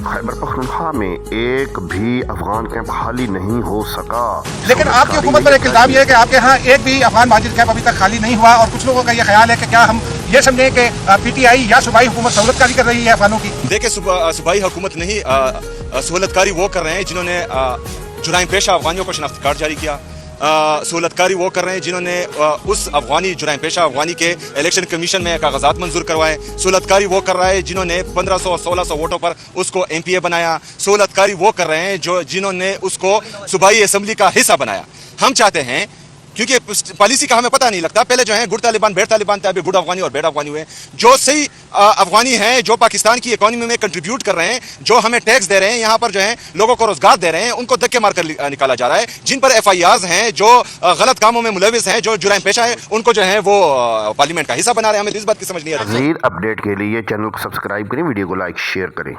खैबर पख्तूनख्वा में एक भी अफगान कैंप खाली नहीं हो सका। लेकिन आपकी हुकूमत पर एक इल्जाम ये है कि आपके यहाँ एक भी अफगान महाजिर कैंप अभी तक खाली नहीं हुआ, और कुछ लोगों का ये ख्याल है कि क्या हम ये समझें कि पीटीआई या सूबाई हुकूमत सहूलतकारी कर रही है अफगानों की। देखिए, सूबाई हुकूमत नहीं, सहूलतकारी वो कर रहे हैं जिन्होंने जुराइम पेशा अफगानियों को शनाख्ती कार्ड जारी किया। सहूलतकारी वो कर रहे हैं जिन्होंने उस अफगानी जुराइम पेशा अफगानी के इलेक्शन कमीशन में कागजात मंजूर करवाए। सहूलतकारी वो कर रहा है जिन्होंने 1500 और 1600 वोटों पर उसको एमपीए बनाया। सहूलतकारी वो कर रहे हैं जिन्होंने उसको सूबाई असम्बली का हिस्सा बनाया। हम चाहते हैं, क्योंकि पॉलिसी का हमें पता नहीं लगता, पहले जो है गुड तालिबान बैड तालिबान थे, अभी गुड अफगानी और बैड अफगानी हुए। जो सही अफगानी हैं, जो पाकिस्तान की इकोनॉमी में कंट्रीब्यूट कर रहे हैं, जो हमें टैक्स दे रहे हैं, यहाँ पर जो है लोगों को रोजगार दे रहे हैं, उनको धक्के मार कर निकाला जा रहा है। जिन पर FIRs हैं, जो गलत कामों में मुलविस हैं, जो जुराइम पेशा है, उनको जो है वो पार्लियामेंट का हिस्सा बना रहे हैं। हमें इस बात की समझ नहीं आ रही। मज़ीद अपडेट के लिए चैनल को सब्सक्राइब करें, वीडियो को लाइक शेयर करें।